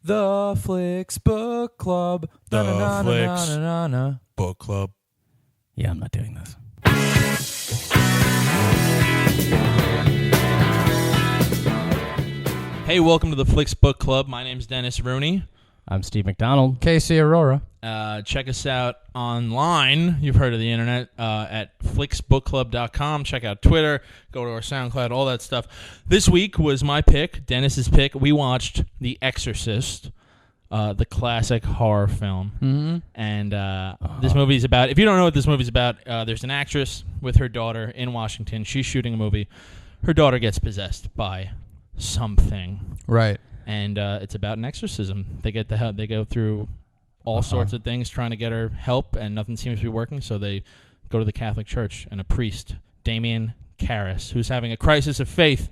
The Flicks Book Club. The Flicks Book Club. Yeah, I'm not doing this. Hey, welcome to the Flicks Book Club. My name's Dennis Rooney. I'm Steve McDonald. Casey Aurora. Check us out online. You've heard of the internet at flicksbookclub.com. Check out Twitter. Go to our SoundCloud, all that stuff. This week was my pick, Dennis's pick. We watched The Exorcist, the classic horror film. Mm-hmm. And this movie's about, if you don't know what this movie's about, there's an actress with her daughter in Washington. She's shooting a movie. Her daughter gets possessed by something. Right. And it's about an exorcism. They get the help. They go through all sorts of things trying to get her help, and nothing seems to be working. So they go to the Catholic Church, and a priest, Damien Karras, who's having a crisis of faith,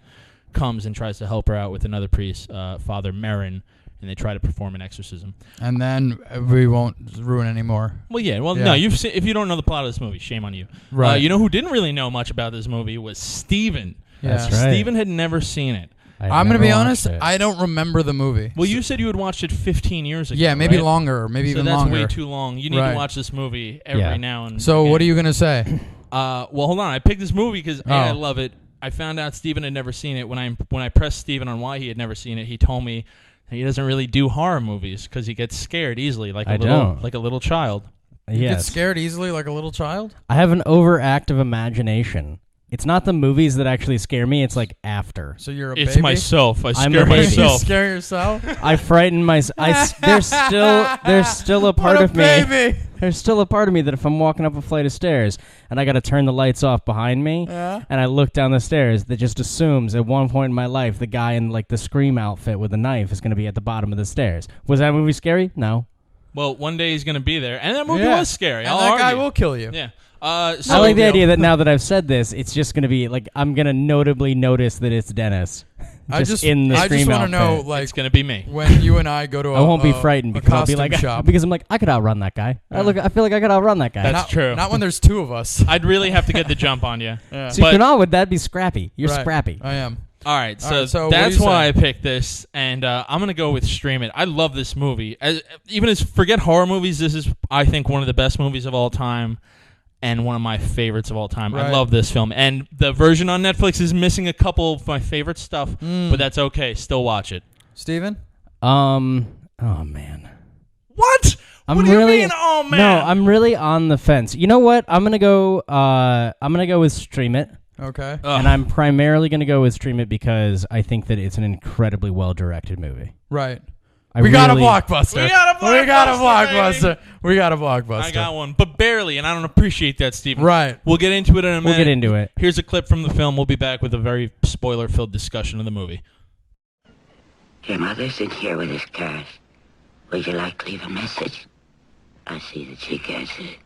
comes and tries to help her out with another priest, Father Merrin, and they try to perform an exorcism. And then we won't ruin any more. Well, yeah. Well, no. You've seen, if you don't know the plot of this movie, shame on you. Right. You know who didn't really know much about this movie was Steven. Yeah. That's right. Steven had never seen it. I'm going to be honest, I don't remember the movie. Well, you said you had watched it 15 years ago. Yeah, maybe right? longer, maybe even longer. So that's way too long. You need to watch this movie every now and So again. what are you going to say? Well, hold on. I picked this movie because I love it. I found out Steven had never seen it. When I pressed Steven on why he had never seen it, he told me that he doesn't really do horror movies because he gets scared easily, like a little child. You get scared easily like a little child? I have an overactive imagination. It's not the movies that actually scare me. It's like after. So you're a It's baby? myself. I I'm scare a baby. myself. You scare yourself? I frighten myself. There's still a part of me. Baby. There's still a part of me that if I'm walking up a flight of stairs and I got to turn the lights off behind me and I look down the stairs, that just assumes at one point in my life the guy in like the Scream outfit with a knife is going to be at the bottom of the stairs. Was that movie scary? No. Well, one day he's going to be there. And that movie was scary. And that guy will kill you. Yeah. I like the idea that now that I've said this, it's just going to be like I'm going to notably notice that it's Dennis. I just in the want to know, like, it's going to be me. When you and I go to I won't be frightened because I'll be like, shop. because I'm like, I could outrun that guy. Yeah. I feel like I could outrun that guy. That's true. Not when there's two of us. I'd really have to get the jump on you. Yeah. See, Kunal, would that be scrappy? You're Right. scrappy. I am. All right, so so that's what do you why say? I picked this, and I'm going to go with Stream It. I love this movie. Forget horror movies, this is, I think, one of the best movies of all time and one of my favorites of all time. Right. I love this film. And the version on Netflix is missing a couple of my favorite stuff, but that's okay. Still watch it. Steven? Oh, man. What? What do you mean, oh, man? No, I'm really on the fence. You know what? I'm gonna go with Stream It. Okay. And I'm primarily going to go with Stream It because I think that it's an incredibly well-directed movie. Right. We got a blockbuster. We got a blockbuster. I got one, but barely, and I don't appreciate that, Stephen. Right. We'll get into it in a minute. We'll get into it. Here's a clip from the film. We'll be back with a very spoiler-filled discussion of the movie. Your mother's in here with his card. Would you like to leave a message? I see that she gets it.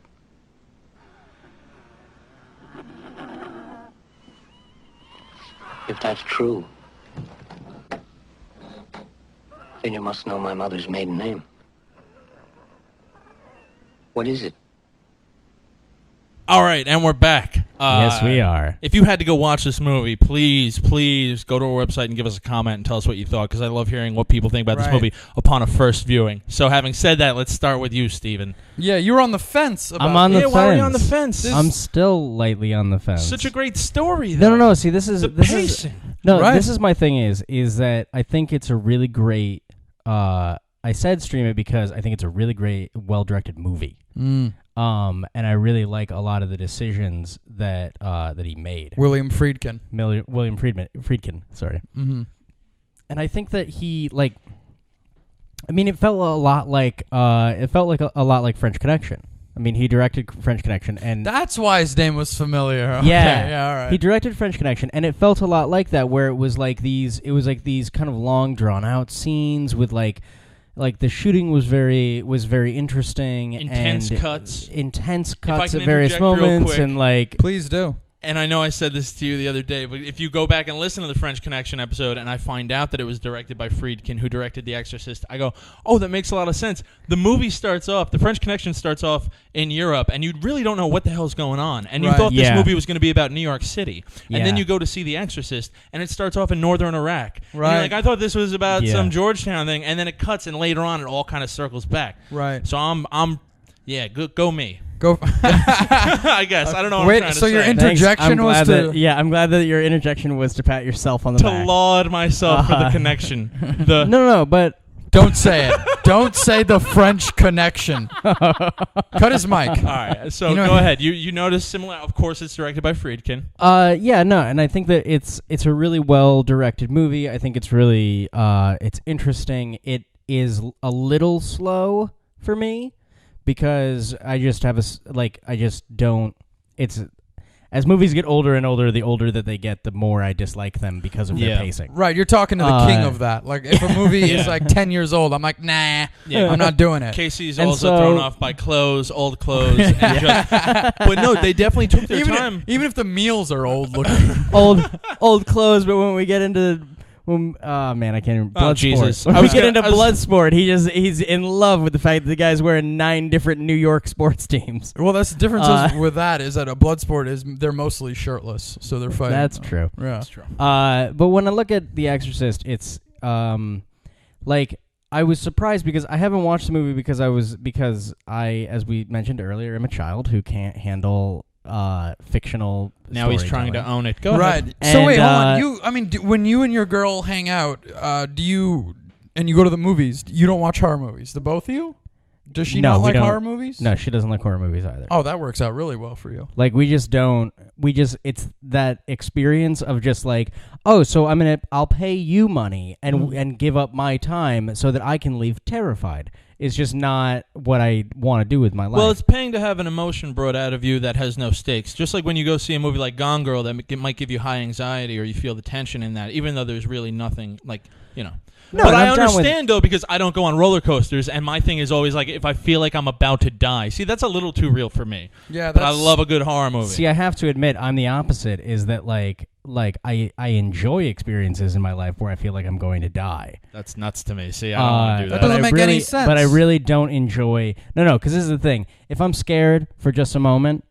If that's true, then you must know my mother's maiden name. What is it? All right, and we're back. Yes, we are. If you had to go watch this movie, please go to our website and give us a comment and tell us what you thought, because I love hearing what people think about this movie upon a first viewing. So having said that, let's start with you, Steven. Yeah, you were on the fence. I'm on the fence. Why are you on the fence? I'm still lightly on the fence. Such a great story, though. No. See, this is pacing. This is my thing is that I think it's a really great. I said Stream It because I think it's a really great, well-directed movie. And I really like a lot of the decisions that he made. William Friedkin. William Friedkin. Sorry. Mm-hmm. And I think that he like. I mean, it felt a lot like a lot like French Connection. I mean, he directed French Connection, and that's why his name was familiar. Okay, yeah, all right. He directed French Connection, and it felt a lot like that, where it was like these kind of long, drawn out scenes with like the shooting was very interesting, intense cuts at various moments, and like please do. and I know I said this to you the other day, but if you go back and listen to the French Connection episode and I find out that it was directed by Friedkin, who directed The Exorcist, I go, oh, that makes a lot of sense. The movie starts off, the French Connection starts off in Europe, and you really don't know what the hell's going on. And you thought this movie was going to be about New York City. And then you go to see The Exorcist, and it starts off in northern Iraq. Right. And you're like, I thought this was about some Georgetown thing, and then it cuts, and later on it all kind of circles back. Right. So I'm go me. Go. I guess. I don't know what I'm trying to so say. your interjection was to... I'm glad that your interjection was to pat yourself on the back. To laud myself for the connection. No, but... Don't say it. Don't say the French Connection. Cut his mic. All right, so go ahead. You notice similar... Of course, it's directed by Friedkin. And I think that it's a really well-directed movie. I think it's really... it's interesting. It is a little slow for me, because I just have I just don't. It's as movies get older and older, the older that they get, the more I dislike them because of their pacing. Right, you're talking to the king of that. Like, if a movie is like 10 years old, I'm like, nah, I'm not doing it. Casey's also thrown off by old clothes, and just. But no, they definitely took their time. Even if the meals are old looking. old clothes, but when we get into oh man, I can't even. Bloodsport. When we get into Bloodsport, he's in love with the fact that the guy's wearing 9 different New York sports teams. Well, that's the difference with that is that a Bloodsport is they're mostly shirtless, so they're fighting. That's true. Yeah, that's true. But when I look at The Exorcist, it's like I was surprised because I haven't watched the movie because I, as we mentioned earlier, am a child who can't handle fictional. Now he's trying to own it. Go ahead. So wait, hold on. When you and your girl hang out, do you go to the movies? You don't watch horror movies. The both of you? Does she not like horror movies? No, she doesn't like horror movies either. Oh, that works out really well for you. Like we just don't. It's that experience of just like, oh, so I'll pay you money and give up my time so that I can leave terrified. It's just not what I want to do with my life. Well, it's paying to have an emotion brought out of you that has no stakes. Just like when you go see a movie like Gone Girl that might give you high anxiety or you feel the tension in that, even though there's really nothing like, No, but I understand, though, because I don't go on roller coasters, and my thing is always like if I feel like I'm about to die. See, that's a little too real for me. Yeah, but I love a good horror movie. See, I have to admit, I'm the opposite, is that like I enjoy experiences in my life where I feel like I'm going to die. That's nuts to me. See, I don't want to do that. That doesn't make any sense. But I really don't enjoy... No, because this is the thing. If I'm scared for just a moment,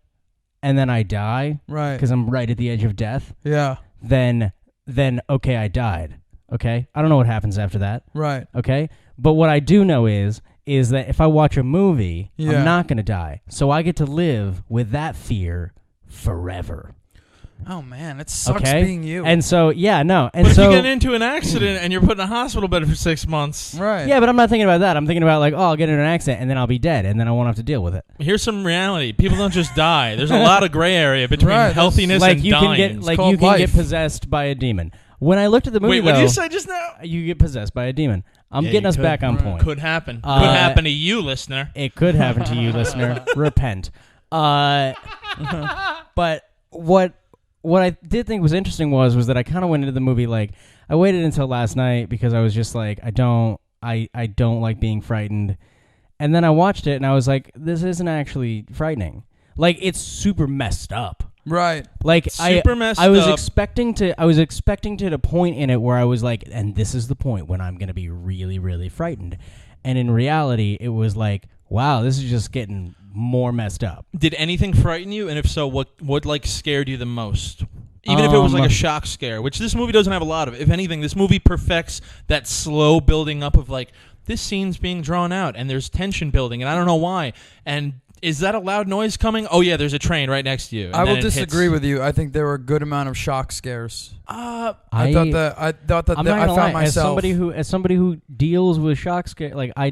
and then I die, right? Because I'm right at the edge of death, then okay, I died. Okay? I don't know what happens after that. Right. Okay? But what I do know is that if I watch a movie, I'm not going to die. So I get to live with that fear forever. Oh, man. It sucks being you. And so, And but if you get into an accident and you're put in a hospital bed for 6 months. Right. Yeah, but I'm not thinking about that. I'm thinking about like, I'll get in an accident and then I'll be dead and then I won't have to deal with it. Here's some reality. People don't just die. There's a lot of gray area between healthiness and dying. You can get possessed by a demon. When I looked at the movie, what did you say just now? You get possessed by a demon. I'm getting us back on point. Could happen. Could happen to you, listener. It could happen to you, listener. Repent. But what I did think was interesting was that I kind of went into the movie like I waited until last night because I was just like I don't like being frightened, and then I watched it and I was like, this isn't actually frightening. Like it's super messed up. Right. Like super messed I was up. expecting to the point in it where I was like, and this is the point when I'm going to be really, really frightened. And in reality, it was like, wow, this is just getting more messed up. Did anything frighten you? And if so, what like scared you the most? Even if it was like a shock scare, which this movie doesn't have a lot of. If anything, this movie perfects that slow building up of like, this scene's being drawn out and there's tension building and I don't know why. And is that a loud noise coming? Oh, yeah, there's a train right next to you. I will disagree with you. I think there were a good amount of shock scares. I found myself... As somebody who deals with shock scare, like I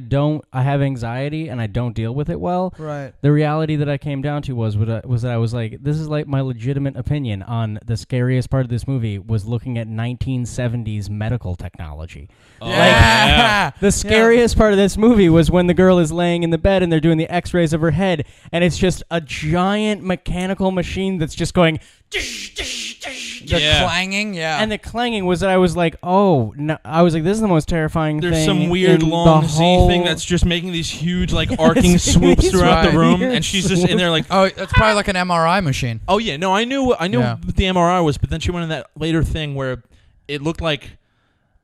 have anxiety and I don't deal with it well. Right. The reality that I came down to was that I was like, this is like my legitimate opinion on the scariest part of this movie was looking at 1970s medical technology. Yeah. The scariest part of this movie was when the girl is laying in the bed and they're doing the x-rays of her head head, and it's just a giant mechanical machine that's just going. The clanging, And the clanging was that I was like, oh, no. I was like, this is the most terrifying thing. There's some weird in long the Z whole thing that's just making these huge, like, arcing swoops throughout the room, and she's just in there like, oh, that's probably like an MRI machine. oh yeah, no, I knew what the MRI was, but then she went in that later thing where it looked like,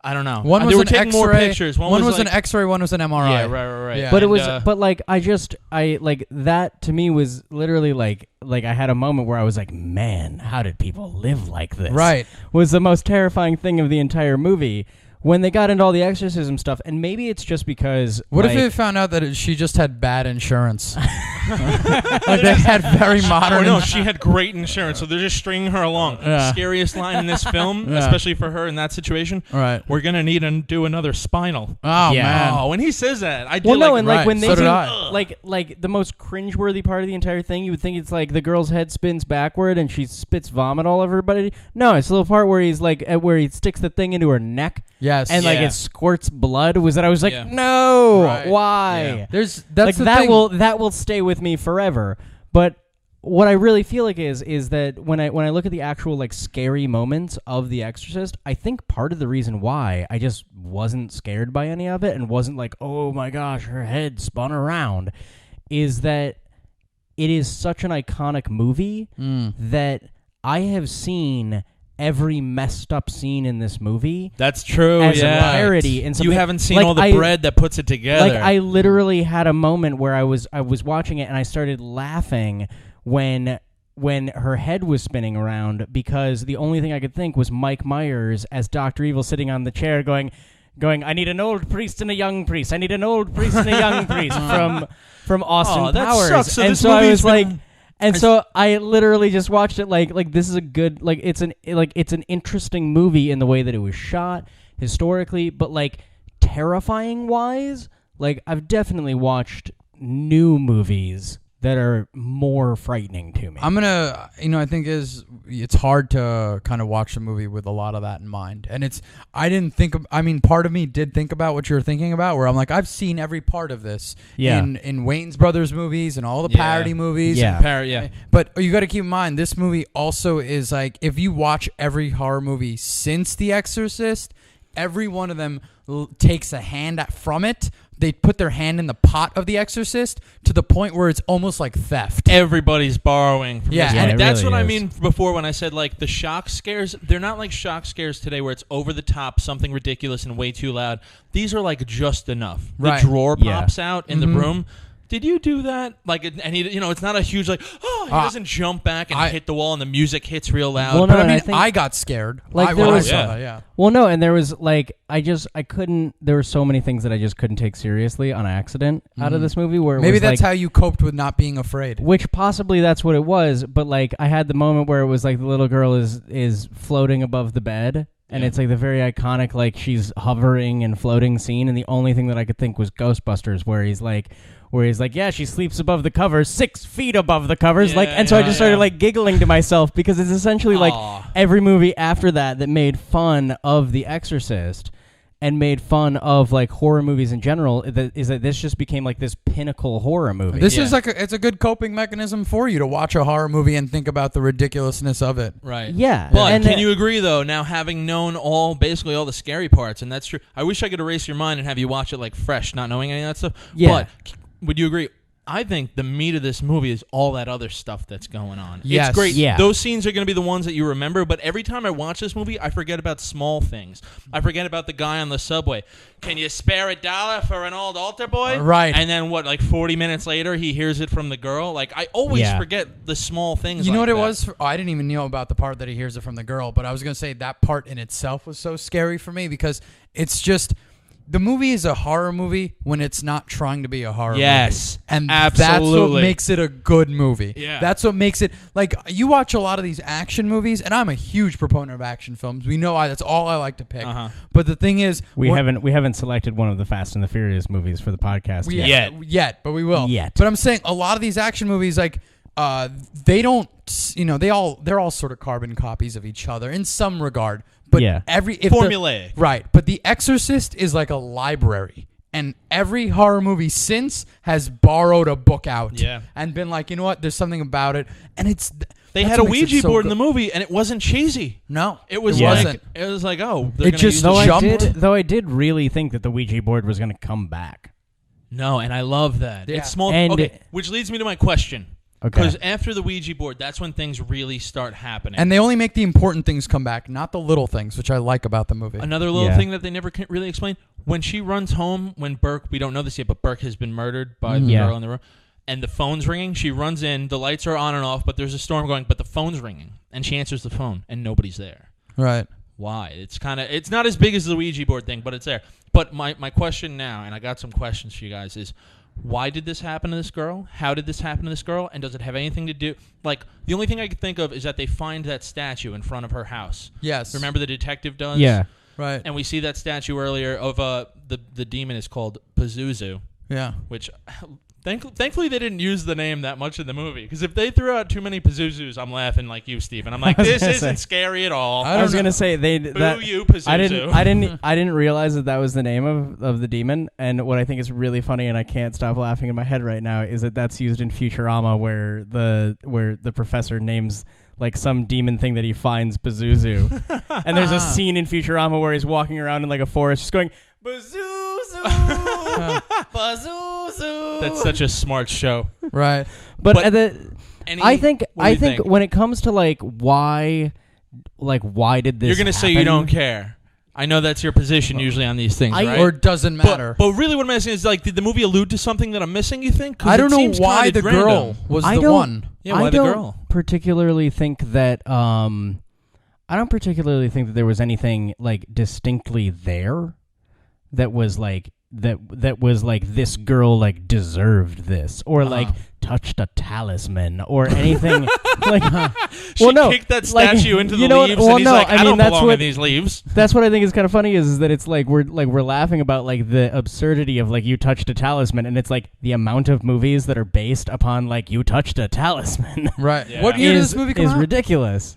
I don't know. One was they were an taking X-ray. more pictures. One was like, an X-ray. One was an MRI. Yeah, right. Yeah. But it And, was, but like, I like that to me was literally like I had a moment where I was like, man, how did people live like this? Right. Was the most terrifying thing of the entire movie when they got into all the exorcism stuff. And maybe it's just because. What if they found out that she just had bad insurance? Like they had very modern. Oh no, she had great insurance, so they're just stringing her along. Yeah. Scariest line in this film, Yeah. especially for her in that situation. Right. We're gonna need to do another spinal. Oh Yeah. man. Oh, when he says that, I did Well, no, like, and like when they So did do, I. like the most cringeworthy part of the entire thing, you would think it's like the girl's head spins backward and she spits vomit all over everybody. No, it's the little part where he's like, where he sticks the thing into her neck. Yes. And like Yeah. it squirts blood. Was that I was like, Yeah. no, Right. why? Yeah. That's Like the that thing. that will stay with me forever. But what I really feel like is that when I look at the actual like scary moments of The Exorcist, I think part of the reason why I just wasn't scared by any of it and wasn't like, oh my gosh, her head spun around, is that it is such an iconic movie that I have seen every messed up scene in this movie that's true. as yeah. a parody. And You haven't seen like all the bread that puts it together. Like I literally had a moment where I was watching it and I started laughing when her head was spinning around because the only thing I could think was Mike Myers as Dr. Evil sitting on the chair going, I need an old priest and a young priest. I need an old priest and a young priest from Austin that Powers. sucks. So and this so I movie's was like. been- And so I literally just watched it like this is a good it's an interesting movie in the way that it was shot historically, but like terrifying wise, like I've definitely watched new movies that are more frightening to me. I'm gonna, I think it's hard to kind of watch a movie with a lot of that in mind, and part of me did think about what you're thinking about, where I'm like, I've seen every part of this in Wayne's Brothers movies and all the parody movies, Yeah. But you got to keep in mind, this movie also is like, if you watch every horror movie since The Exorcist, every one of them takes a hand from it. They put their hand in the pot of The Exorcist to the point where it's almost like theft. Everybody's borrowing from Yeah, this. and And that's really what I is. mean before when I said like the shock scares. They're not like shock scares today where it's over the top, something ridiculous and way too loud. These are like just enough. Right. The drawer Yeah. pops out in the room. Did you do that? Like, and he, it's not a huge like. Oh, he doesn't jump back and hit the wall, and the music hits real loud. Well, But no, I and mean, I think- I got scared. Like, when there I was- saw Yeah. that, yeah. Well, no, and there was like I couldn't. There were so many things that I just couldn't take seriously on accident out of this movie. Where it Maybe was that's like, how you coped with not being afraid. which possibly that's what it was. But like I had the moment where it was like the little girl is floating above the bed. And it's like the very iconic, like she's hovering and floating scene. And the only thing that I could think was Ghostbusters, where he's like, yeah, she sleeps above the covers, 6 feet above the covers. Yeah, like, and so I yeah, just started yeah. like giggling to myself because it's essentially like Aw. every movie after that made fun of The Exorcist and made fun of like horror movies in general. Is that this just became like this pinnacle horror movie? This Yeah. is like it's a good coping mechanism for you to watch a horror movie and think about the ridiculousness of it. Right. Yeah. But And, can you agree though? Now having known basically all the scary parts, and that's true. I wish I could erase your mind and have you watch it like fresh, not knowing any of that stuff. Yeah. But would you agree? I think the meat of this movie is all that other stuff that's going on. Yes. It's great. Yeah. Those scenes are going to be the ones that you remember, but every time I watch this movie, I forget about small things. I forget about the guy on the subway. Can you spare $1 for an old altar boy? Right. And then like 40 minutes later, he hears it from the girl. Like, I always forget the small things You know like what it that. was? I didn't even know about the part that he hears it from the girl, but I was going to say that part in itself was so scary for me because it's just... The movie is a horror movie when it's not trying to be a horror Yes, movie. And absolutely. that's what makes it a good movie. Yeah. That's what makes it... Like, you watch a lot of these action movies, and I'm a huge proponent of action films. We know that's all I like to pick. Uh-huh. But the thing is... we haven't selected one of the Fast and the Furious movies for the podcast yet. Yet, but we will. Yet. But I'm saying a lot of these action movies, like, they don't... they're all sort of carbon copies of each other in some regard. But Yeah. Formulaic. right. But The Exorcist is like a library. And every horror movie since has borrowed a book out. Yeah. And been like, you know what? There's something about it. And it's... They that's had a what makes it Ouija so board in good. the movie, and it wasn't cheesy. No. It was wasn't. Oh, they're It gonna just use Though the I did really think that the Ouija board was going to come back. No, and I love that. Yeah. It's small. And- okay, which leads me to my question. Okay. Because after the Ouija board, that's when things really start happening. And they only make the important things come back, not the little things, which I like about the movie. Another little Yeah. thing that they never can really explain, when she runs home, when Burke, we don't know this yet, but Burke has been murdered by the Yeah. girl in the room, and the phone's ringing, she runs in, the lights are on and off, but there's a storm going, but the phone's ringing, and she answers the phone, and nobody's there. Right. Why? It's not as big as the Ouija board thing, but it's there. But my question now, and I got some questions for you guys, is why did this happen to this girl? How did this happen to this girl? And does it have anything to do... Like, the only thing I could think of is that they find that statue in front of her house. Yes. Remember the detective does? Yeah. Right. And we see that statue earlier of the demon is called Pazuzu, Yeah. which... Thankfully, they didn't use the name that much in the movie. Because if they threw out too many Pazuzus, I'm laughing like you, Steve. And I'm like, I was this gonna isn't say. scary at all. I was gonna say Boo you, Pazuzu. I didn't realize that was the name of the demon. And what I think is really funny, and I can't stop laughing in my head right now, is that that's used in Futurama, where the professor names like some demon thing that he finds Pazuzu. And there's a scene in Futurama where he's walking around in like a forest, just going Pazuzu, Pazuzu. That's such a smart show. Right. But What do I you think think? when it comes to why did this? You're going to say you happen? don't care. I know that's your position usually on these things, right? Or it doesn't matter. But really what I'm asking is, like, did the movie allude to something that I'm missing, you think? 'Cause I it don't know seems why kinda the girl random. was I the don't- one. Yeah, why I the don't girl? particularly think that I don't particularly think that there was anything like distinctly there that was like that was like this girl like deserved this or like touched a talisman or anything like She kicked that statue into the leaves and he's like, I don't belong in these leaves. That's what I think is kind of funny is that it's like we're laughing about like the absurdity of like you touched a talisman, and it's like the amount of movies that are based upon like you touched a talisman. Right. Yeah. What year did this movie come is out? ridiculous.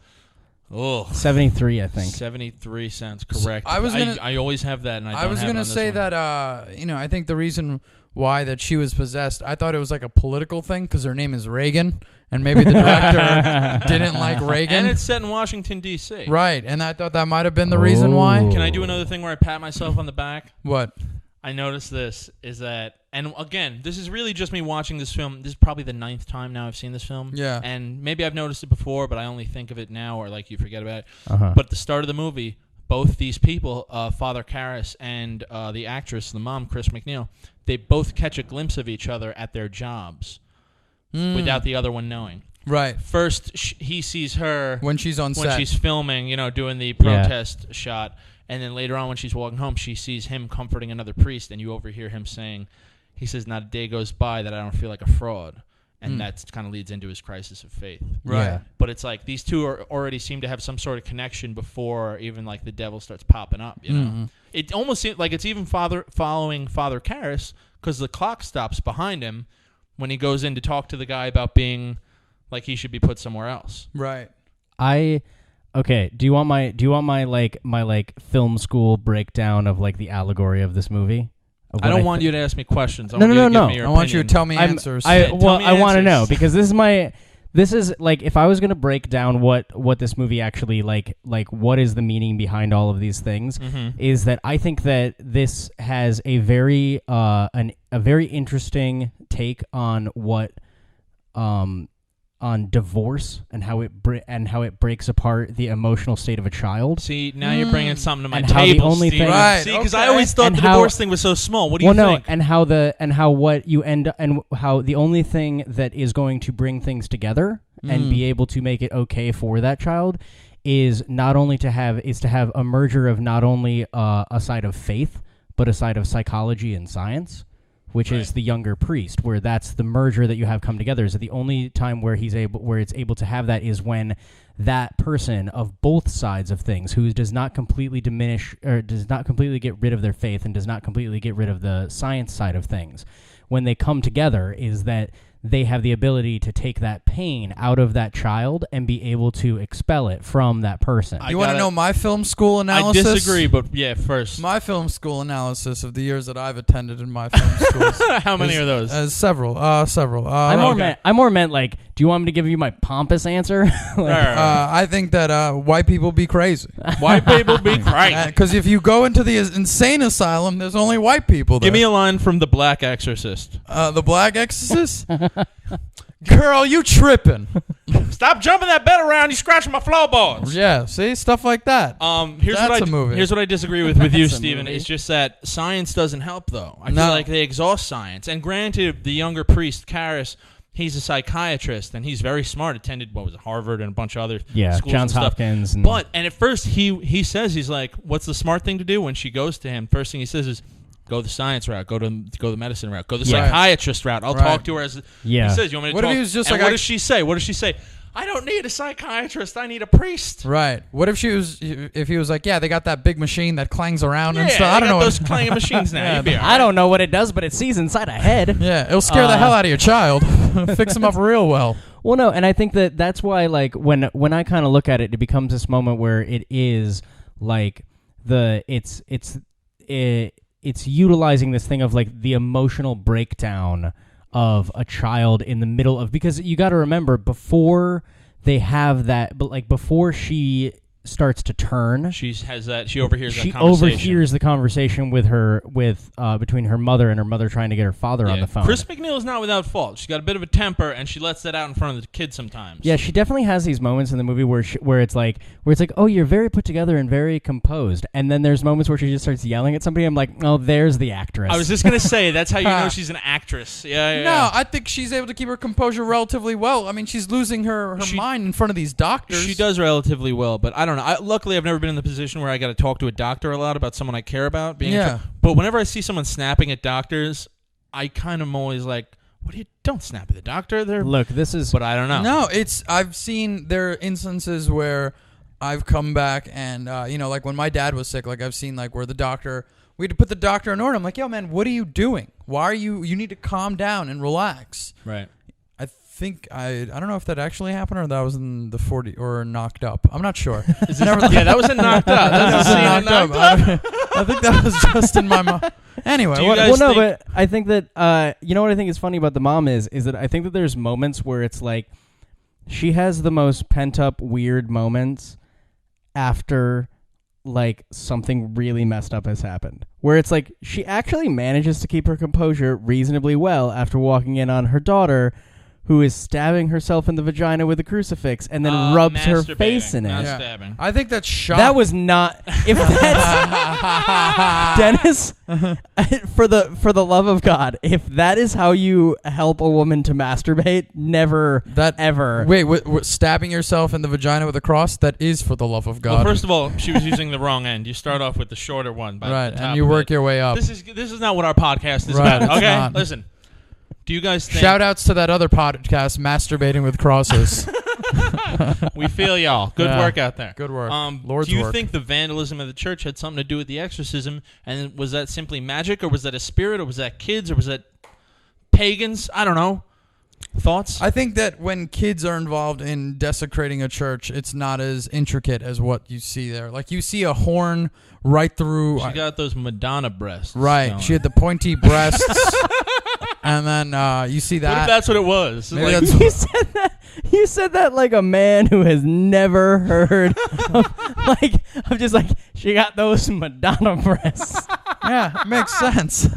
Oh, 73, I think. 73 sounds correct. I always have that, and I I don't was have gonna it on this say one. that I think the reason why that she was possessed, I thought it was like a political thing because her name is Reagan, and maybe the director didn't like Reagan. And it's set in Washington, D.C. Right, and I thought that might have been the reason why. Oh. Can I do another thing where I pat myself on the back? What? I noticed this is that, and again, this is really just me watching this film. This is probably the 9th time now I've seen this film. Yeah. And maybe I've noticed it before, but I only think of it now, or like you forget about it. Uh-huh. But at the start of the movie, both these people, Father Karras and the actress, the mom, Chris McNeil, they both catch a glimpse of each other at their jobs without the other one knowing. Right. First, he sees her When she's on when set. she's filming, doing the protest shot. And then later on when she's walking home, she sees him comforting another priest, and you overhear him saying, he says, not a day goes by that I don't feel like a fraud. And that kind of leads into his crisis of faith. Right. Yeah. But it's like these two already seem to have some sort of connection before even like the devil starts popping up, It almost seems like it's even following Father Karras because the clock stops behind him when he goes in to talk to the guy about being like he should be put somewhere else. Right. Okay, do you want my film school breakdown of like the allegory of this movie? I don't want you to ask me questions. I No, want no, you to no, give no. me your I want you to opinion. tell me answers. I want to know answers. because this is like if I was going to break down what this movie actually like what is the meaning behind all of these things is that I think that this has a very a very interesting take on what on divorce and how it breaks apart the emotional state of a child. See, now you're bringing something to my And how the table, only Steve. thing- Right, See, because okay. I always thought And the how- divorce thing was so small. What do you think? and how what you end and how the only thing that is going to bring things together and be able to make it okay for that child is not only to have a merger of not only a side of faith but a side of psychology and science, which is the younger priest, where that's the merger that you have come together. Is that the only time where it's able to have that is when that person of both sides of things, who does not completely diminish or does not completely get rid of their faith and does not completely get rid of the science side of things, when they come together, is that they have the ability to take that pain out of that child and be able to expel it from that person. You want to know my film school analysis? I disagree, but yeah, first. My film school analysis of the years that I've attended in my film schools. How many are those? Several. I more meant like, do you want me to give you my pompous answer? I think that white people be crazy. White people be crazy. Because if you go into the insane asylum, there's only white people there. Give me a line from The Black Exorcist. The Black Exorcist? Girl, you tripping. Stop jumping that bed around. You scratching my floorboards. Yeah, see? Stuff like that. That's a movie. Here's what I disagree with you, Steven. It's just that science doesn't help, though. I feel like they exhaust science. And granted, the younger priest, Karras, he's a psychiatrist, and he's very smart. Attended, Harvard and a bunch of other schools Johns and Hopkins. stuff. But at first, he says, he's like, what's the smart thing to do? When she goes to him, first thing he says is, go the science route, go the medicine route, go the psychiatrist route. I'll talk to her as he says. You want me to what talk? If he was just and like, what does she say? What does she say? I don't need a psychiatrist. I need a priest. Right. What if if he was like, yeah, they got that big machine that clangs around and stuff. I don't know those clanging machines now. Yeah, I don't know what it does, but it sees inside a head. Yeah, it'll scare the hell out of your child. Fix him up real well. Well, no, and I think that's why, like, when I kind of look at it, it becomes this moment where it is like it's utilizing this thing of like the emotional breakdown of a child in the middle of, because you got to remember, before they have that, but like before she starts to turn, she overhears that conversation. Overhears the conversation between her mother and her mother trying to get her father on the phone. Chris McNeil is not without fault. She's got a bit of a temper, and she lets that out in front of the kids sometimes. Yeah, she definitely has these moments in the movie where it's like, oh, you're very put together and very composed, and then there's moments where she just starts yelling at somebody. I'm like, oh, there's the actress. I was just gonna say that's how you know she's an actress. Yeah. No, I think she's able to keep her composure relatively well. I mean, she's losing her mind in front of these doctors. She does relatively well, but I don't know. Luckily, I've never been in the position where I got to talk to a doctor a lot about someone I care about. But whenever I see someone snapping at doctors, I kind of am always like, don't snap at the doctor. But I don't know. No, I've seen there are instances where I've come back and, like when my dad was sick, like I've seen like where we had to put the doctor in order. I'm like, yo, man, what are you doing? Why are you need to calm down and relax. Right. I don't know if that actually happened or that was in the 40 or Knocked Up. I'm not sure. That was in Knocked Up. That's a scene in Knocked Up. I think that was just in my mind. Anyway, but I think that you know what I think is funny about the mom is that I think that there's moments where it's like she has the most pent up weird moments after like something really messed up has happened, where it's like she actually manages to keep her composure reasonably well after walking in on her daughter who is stabbing herself in the vagina with a crucifix and then rubs her face in it. Stabbing. I think that's shocking. That was not. If that's Dennis, for the love of God, if that is how you help a woman to masturbate, never ever. Wait, stabbing yourself in the vagina with a cross? That is for the love of God. Well, first of all, she was using the wrong end. You start off with the shorter one, right, and you work your way up. This is not what our podcast is about. Okay, not. Listen. Do you guys think... Shout outs to that other podcast, Masturbating with Crosses. We feel y'all. Good work out there. Good work. Do you think the vandalism of the church had something to do with the exorcism? And was that simply magic, or was that a spirit, or was that kids, or was that pagans? I don't know. Thoughts? I think that when kids are involved in desecrating a church, it's not as intricate as what you see there. Like you see a horn right through... She got those Madonna breasts. Right. Going. She had the pointy breasts. And then you see that. What if that's what it was? Maybe you said that like a man who has never heard of, I'm just like, she got those Madonna breasts. Yeah, it makes sense.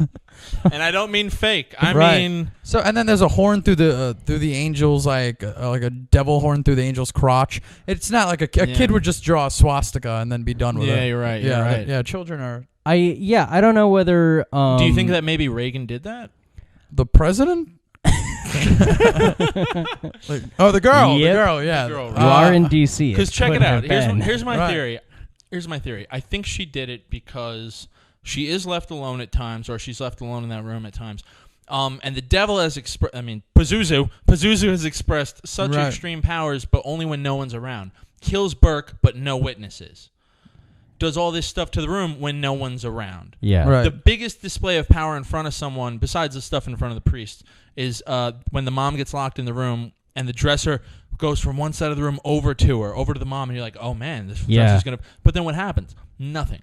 And I don't mean fake. I mean... So, and then there's a horn through the angel's, like a devil horn through the angel's crotch. It's not like a kid would just draw a swastika and then be done with it. Yeah, you're right. You're right. Yeah, children are... I don't know whether... Do you think that maybe Reagan did that? The president? The girl. Yep. The girl, yeah. The girl, you are in D.C. Because check it out. Here's my right. theory. Here's my theory. I think she did it because she is left alone at times, or she's left alone in that room at times. And the devil has expressed... I mean, Pazuzu has expressed such extreme powers, but only when no one's around. Kills Burke, but no witnesses. does all this stuff to the room when no one's around. Yeah. Right. The biggest display of power in front of someone, besides the stuff in front of the priest, is when the mom gets locked in the room and the dresser goes from one side of the room over to the mom, and you're like, oh man, this dresser's gonna. But then what happens? Nothing.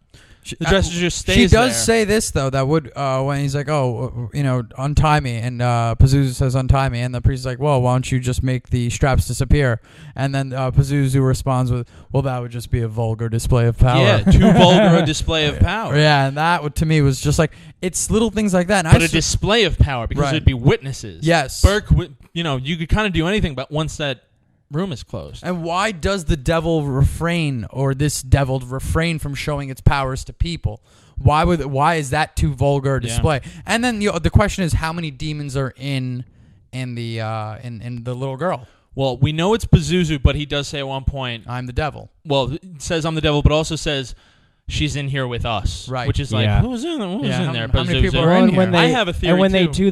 The dresser just stays She does there. say this though, that would when he's like, "Oh, untie me," and Pazuzu says, "Untie me," and the priest is like, "Well, why don't you just make the straps disappear?" And then Pazuzu responds with, "Well, that would just be a vulgar display of power." Yeah, too vulgar a display of power. Yeah, and that to me was just like, it's little things like that. And But a display of power because Right. it'd be witnesses. Yes. Burke, you could kind of do anything, but once that room is closed. And why does the devil refrain from showing its powers to people? Why is that too vulgar a display? And then the question is, how many demons are in the little girl? Well, we know it's Pazuzu, but he does say at one point, I'm the devil. well, it says I'm the devil, but also says she's in here with us. Right. Which is like, Yeah. who's in there? Who's Yeah, in there? how many Pazuzu? people are in here? I have a theory and when they too.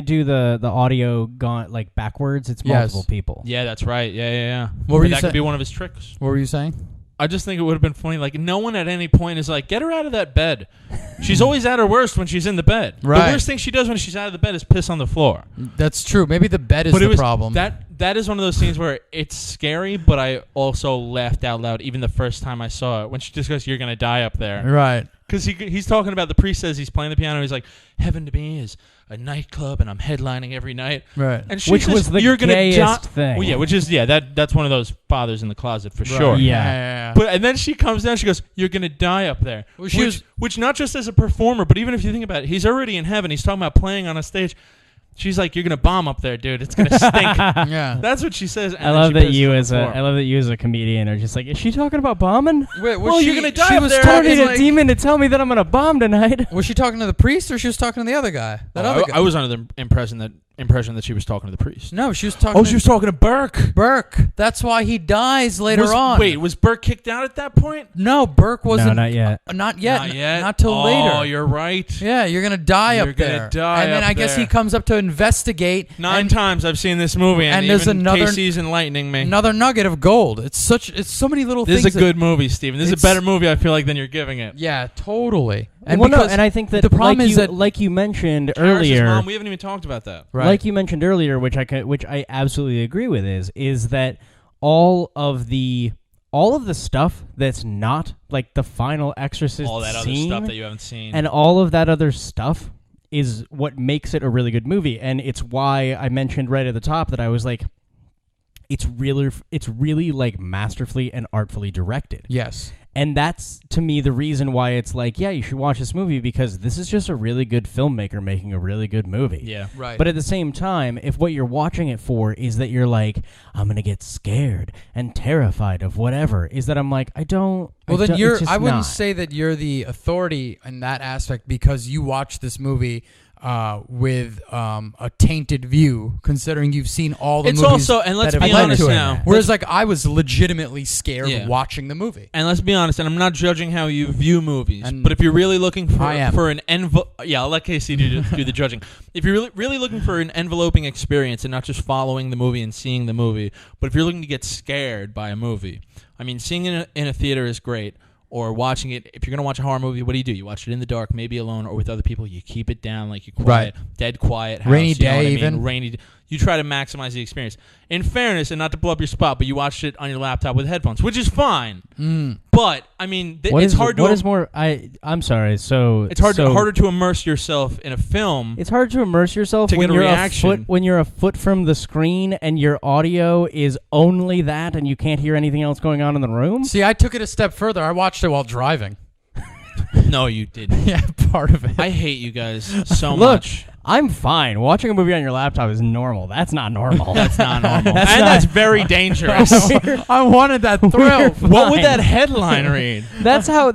do the audio gone like backwards, it's Yes. multiple people. Yeah, that's right. Yeah. What were But you that say- could be one of his tricks. What were you saying? I just think it would have been funny. Like, no one at any point is like, get her out of that bed. She's always at her worst when she's in the bed. Right. The worst thing she does when she's out of the bed is piss on the floor. That's true. Maybe the bed is But it the was problem. That is one of those scenes where it's scary, but I also laughed out loud even the first time I saw it when she just goes, "You're gonna die up there." Right. Because he's talking about the priest says he's playing the piano. He's like, "Heaven to me is a nightclub, and I'm headlining every night." Right. And she Which says, was the "You're gonna gayest die." thing. Well, yeah, that's one of those fathers in the closet for sure. Yeah. But and then she comes down. She goes, "You're gonna die up there." Well, she which not just as a performer, but even if you think about it, he's already in heaven. He's talking about playing on a stage. She's like, "You're gonna bomb up there, dude. It's gonna stink." Yeah. That's what she says. And I then love she that pisses you on the as floor. I love that you as a comedian are just like, is she talking about bombing? Wait, Well, you're gonna die she up was there. I talking need It's a like- demon to tell me that I'm gonna bomb tonight. Was she talking to the priest or she was talking to the other guy? I was under the impression that she was talking to the priest. No, she was talking. Oh, she was talking to Burke. Burke. That's why he dies later on. Wait, was Burke kicked out at that point? No, Burke wasn't. No, not yet. Not yet. Not yet. Not till later. Oh, you're right. Yeah, you're gonna die You're up gonna there. die and then up I guess there. he comes up to investigate. 9 and times I've seen this movie, and there's even another- KC's enlightening me. Another nugget of gold. It's so many little This things. is a good movie, Steven. This is a It's- better movie, I feel like, than you're giving it. Yeah, totally. And well, no, because and I think that the problem like is you, that like you mentioned Harris's earlier, mom, we haven't even talked about that. right. like you mentioned earlier, which I absolutely agree with, is that all of the stuff that's not like the final Exorcist All that other scene stuff that you haven't seen. and all of that other stuff is what makes it a really good movie, and it's why I mentioned right at the top that I was like, it's really like masterfully and artfully directed. Yes. And that's, to me, the reason why it's like, yeah, you should watch this movie, because this is just a really good filmmaker making a really good movie. yeah. Right. But at the same time, if what you're watching it for is that you're like, I'm going to get scared and terrified of whatever, is that I'm like, I don't... Well, then it's just I wouldn't not. say that you're the authority in that aspect because you watch this movie with a tainted view, considering you've seen all the It's movies also- and let's that have be led honest to it. now. Whereas, like, I was legitimately scared Yeah. watching the movie. And let's be honest, and I'm not judging how you view movies, And but if you're really looking for I am. for an I'll let Casey do the judging. If you're really looking for an enveloping experience and not just following the movie and seeing the movie, but if you're looking to get scared by a movie, I mean, seeing it in a theater is great. Or watching it, if you're going to watch a horror movie, what do? You watch it in the dark, maybe alone or with other people. You keep it down, like you quiet, dead quiet house. Rainy you know day what I mean? even. Rainy day. You try to maximize the experience. In fairness, and not to blow up your spot, but you watched it on your laptop with headphones, which is fine. But, I mean, it's hard to... What is more... I'm sorry, so... It's harder to immerse yourself in a film. It's hard to immerse yourself To when get a you're reaction. when you're a foot from the screen and your audio is only that and you can't hear anything else going on in the room. See, I took it a step further. I watched it while driving. No, you didn't. Yeah, part of it. I hate you guys so Look, much. I'm fine. Watching a movie on your laptop is normal. That's not normal. That's not normal. That's and not- that's very dangerous. I wanted that thrill. What would Fine. that headline read? That's how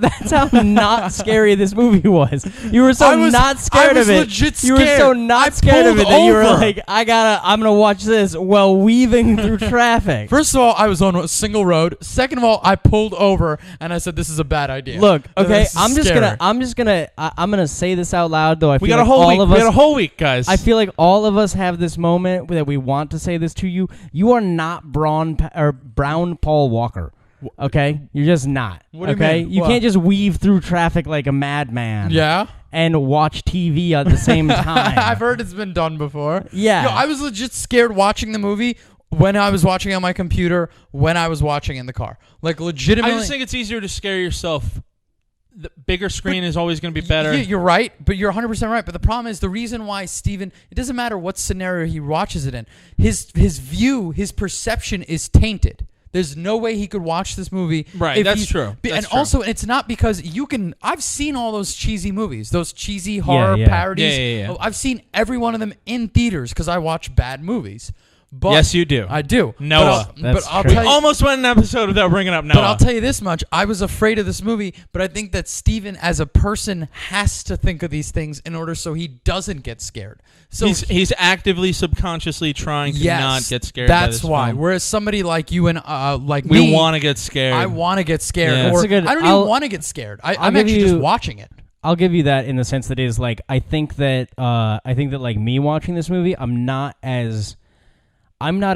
not scary this movie was. You were so I was- not scared I was of it. legit You were so scared. not I scared of it pulled that you were over. like, I'm gonna watch this while weaving through traffic. First of all, I was on a single road. Second of all, I pulled over and I said, "This is a bad idea." Look, okay, This is I'm just scary. gonna say this out loud though. I feel We got like a whole all week. of We us, got a whole week, guys. I feel like all of us have this moment that we want to say this to you. You are not Brown Paul Walker. Okay, you're just not. What do you okay, mean? you What? can't just weave through traffic like a madman. Yeah. And watch TV at the same time. I've heard it's been done before. Yeah. Yo, I was legit scared watching the movie when I was watching on my computer, when I was watching in the car. Like, legitimately. I just think it's easier to scare yourself. The bigger screen is always going to be better. You're right, but you're 100% right. But the problem is the reason why Steven, it doesn't matter what scenario he watches it in, his view, his perception is tainted. There's no way he could watch this movie. Right, that's true. And That's true. also, it's not because I've seen all those cheesy movies, those cheesy horror yeah. parodies. Yeah. I've seen every one of them in theaters because I watch bad movies. But Yes, you do. I do. Noah. That's But I'll true. tell you, Almost went an episode without bringing up Noah. but I'll tell you this much. I was afraid of this movie, but I think that Steven, as a person, has to think of these things in order so he doesn't get scared. So he's actively, subconsciously trying to yes, not get scared. That's by this why. film. Whereas somebody like you and like We me, want to get scared. I want to get scared. Yeah. Or That's a good- I don't I'll- even want to get scared. I'm I'll give actually just you- watching it. I'll give you that in the sense that is like I think that like me watching this movie, I'm not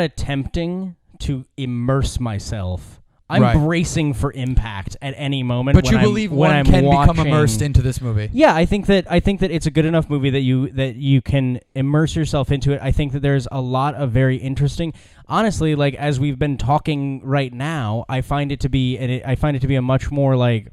attempting to immerse myself. I'm Right. bracing for impact at any moment. But you believe one can become immersed into this movie. Yeah, I think that it's a good enough movie that you can immerse yourself into it. I think that there's a lot of very interesting. Honestly, like as we've been talking right now, I find it to be a much more like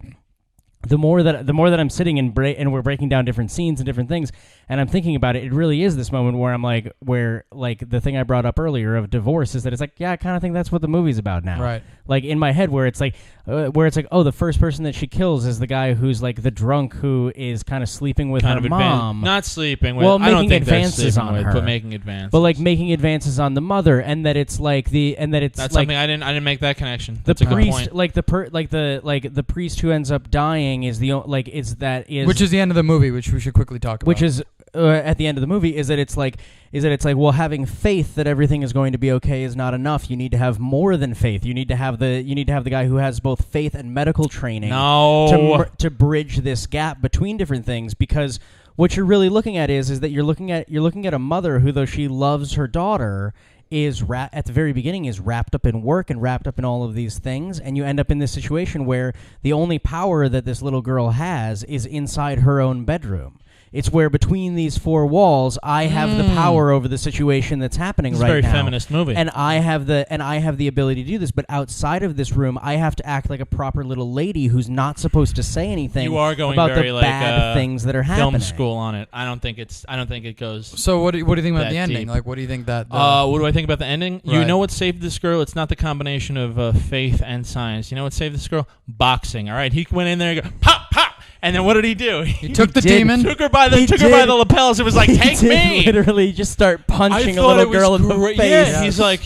the more that I'm sitting and we're breaking down different scenes and different things, and I'm thinking about it, it really is this moment where I'm like, where like the thing I brought up earlier of divorce is that it's like, yeah, I kind of think that's what the movie's about now. Right. Like in my head, where it's like, oh, the first person that she kills is the guy who's like the drunk who is kind of sleeping with her mom. Not sleeping with. Well, I don't making think that's advances sleeping on with, her. but making advances. But like making advances on the mother, and that it's like that's like something I didn't make that connection. the That's a good priest, point. like the priest who ends up dying is which is the end of the movie, which we should quickly talk about. which is at the end of the movie is that it's like well, having faith that everything is going to be okay is not enough. You need to have more than faith. You need to have the guy who has both faith and medical training to bridge this gap between different things, because what you're really looking at is that you're looking at a mother who, though she loves her daughter, is at the very beginning is wrapped up in work and wrapped up in all of these things, and you end up in this situation where the only power that this little girl has is inside her own bedroom. It's where between these four walls, I have the power over the situation that's happening It's right now. a very feminist movie. And I have the ability to do this, but outside of this room, I have to act like a proper little lady who's not supposed to say anything You are going about very the like bad things that are happening. film school on it. I don't think it goes. So what do you think about that the ending? deep. Like, what do you think that? What do I think about the ending? You Right. know what saved this girl? It's not the combination of faith and science. You know what saved this girl? Boxing. All right, he went in there and go pop, pop, and then what did he do? he took the did. demon. took her by the lapels. It was like, He take did me. literally just start punching a thought little it was girl in the great. face. Yeah, he's like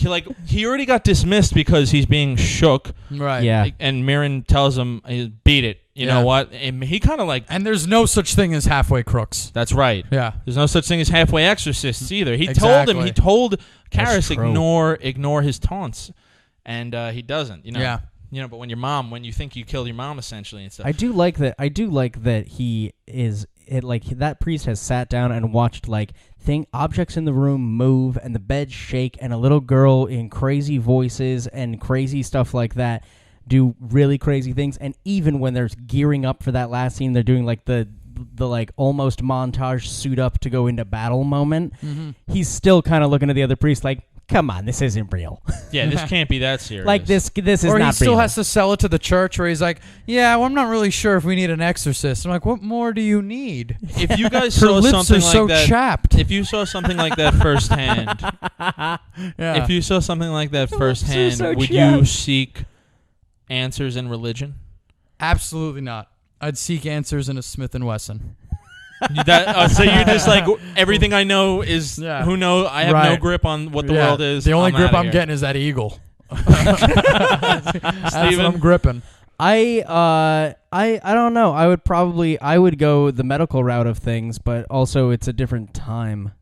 he already got dismissed because he's being shook. Right. Yeah. And Mirren tells him, beat it. You Yeah. know what? And he kind of like, And there's no such thing as halfway crooks. that's right. Yeah. There's no such thing as halfway exorcists either. He Exactly. told That's Karras true. ignore his taunts, and he doesn't. Yeah. But when you think you killed your mom essentially and stuff. I do like that he is that priest has sat down and watched objects in the room move and the bed shake and a little girl in crazy voices and crazy stuff like that do really crazy things, and even when they're gearing up for that last scene, they're doing like the almost montage suit up to go into battle moment. Mm-hmm. He's still kind of looking at the other priest like, come on, this isn't real. Yeah, this can't be that serious. Like this is Or not he still real. has to sell it to the church, where he's like, "Yeah, well, I'm not really sure if we need an exorcist." I'm like, "What more do you need?" If you guys Her saw lips something are like so that, chapped. if you saw something like that firsthand, Yeah. if you saw something like that Her lips are firsthand, so would you chapped. seek answers in religion? Absolutely not. I'd seek answers in a Smith & Wesson. So you're just like, everything I know is Yeah. who knows. I have no Right. grip on what the Yeah. world is. The only grip outta I'm here. getting is that eagle. That's what I'm gripping. I don't know. I would go the medical route of things, but also it's a different time.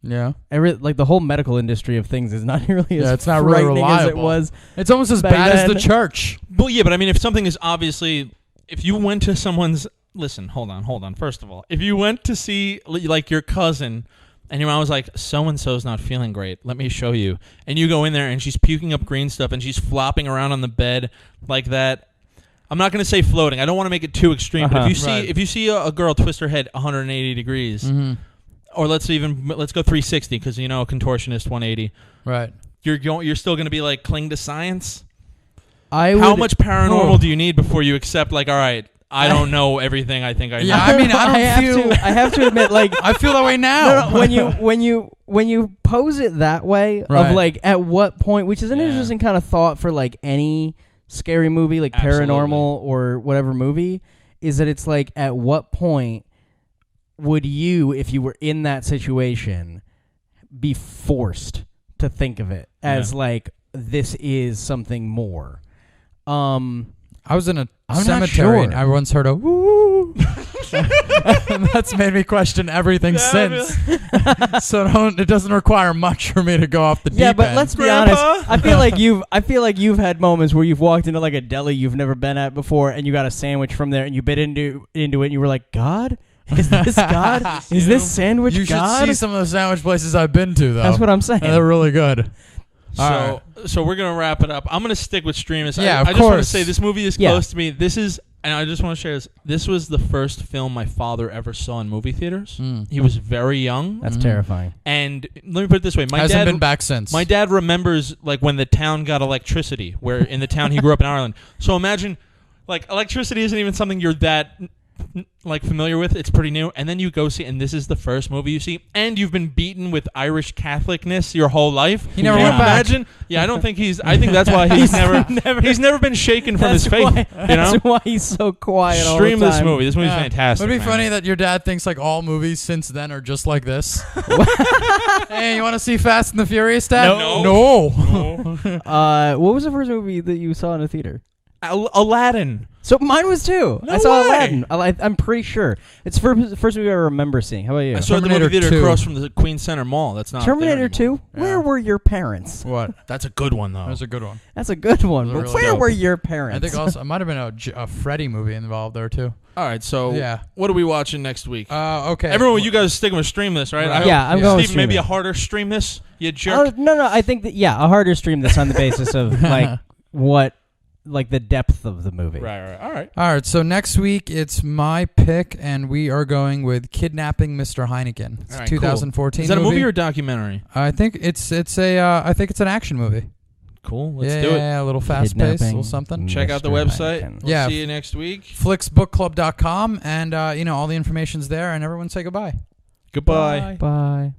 Yeah. The whole medical industry of things is not nearly as it's not really frightening as it reliable. was. It's almost as Back bad as the then. church. Well, yeah, but I mean, if something is obviously, if you went to someone's, listen, hold on. First of all, if you went to see like your cousin And your mom was like, so-and-so's not feeling great. Let me show you. And you go in there, and she's puking up green stuff, and she's flopping around on the bed like that. I'm not going to say floating. I don't want to make it too extreme. But if you see a girl twist her head 180 degrees, or let's go 360 because a contortionist 180. Right. You're still going to be like cling to science. How much paranormal do you need before you accept like, all right, I don't know everything I think I know? Yeah, I mean, I have to admit, like, I feel that way now. No, when you pose it that way, right. of like at what point, which is an interesting kind of thought for like any scary movie, like paranormal or whatever movie, is that it's like at what point would you, if you were in that situation, be forced to think of it as like this is something more? I was in a I'm cemetery and not sure. I once heard a woo. And that's made me question everything since. So it doesn't require much for me to go off the deep end. Yeah, but let's be honest. I feel like you've had moments where you've walked into like a deli you've never been at before, and you got a sandwich from there, and you bit into it, and you were like, God. Is this God? Is this sandwich you God? should see some of the sandwich places I've been to, though. That's what I'm saying. They're really good. So we're gonna wrap it up. I'm gonna stick with Streamus. Yeah, I of just want to course. say this movie is close to me. This is, and I just want to share this. This was the first film my father ever saw in movie theaters. He was very young. That's terrifying. And let me put it this way: Hasn't been back since. My dad remembers like when the town got electricity. Where in the town he grew up in Ireland. So imagine, like, electricity isn't even something you're that like familiar with. It's pretty new, and then you go see, and this is the first movie you see, and you've been beaten with Irish Catholicness your whole life. He never Can you went back. imagine? Yeah, I don't think I think that's why he's never been shaken from his faith. That's why he's so quiet. Stream all the this time. movie. This movie's fantastic. Would it be man. funny that your dad thinks like all movies since then are just like this? Hey, you want to see Fast and the Furious, Dad? No. What was the first movie that you saw in a theater? Aladdin. So mine was too. No I saw way. Aladdin. I'm pretty sure it's the first movie I remember seeing. How about you? I saw it at the movie Terminator theater 2. across from the Queen Center Mall. That's not Terminator there 2. anymore. Where were your parents? What? That's a good one though. That was a good one. That's a good one. Those But are really where dope. were your parents? I think also it might have been a Freddy movie involved there too. All right, so Yeah. what are we watching next week? Okay. Everyone, you guys sticking with Stream This, right? Right. I hope- Yeah, I'm going with Steve, maybe Stream a This. harder Stream This, you jerk. No. I think that a harder stream this on the basis of like what, like the depth of the movie. Right. All right. All right. So next week it's my pick, and we are going with Kidnapping Mr. Heineken. It's All a right, cool. 2014. Is that a movie or a documentary? I think it's an action movie. Cool. Let's do it. Yeah, a little fast paced, a little Kidnapping something. Check out the Mr. website. Heineken. We'll Yeah. see you next week. Flicksbookclub.com, and all the information's there. And everyone say goodbye. Goodbye. Bye.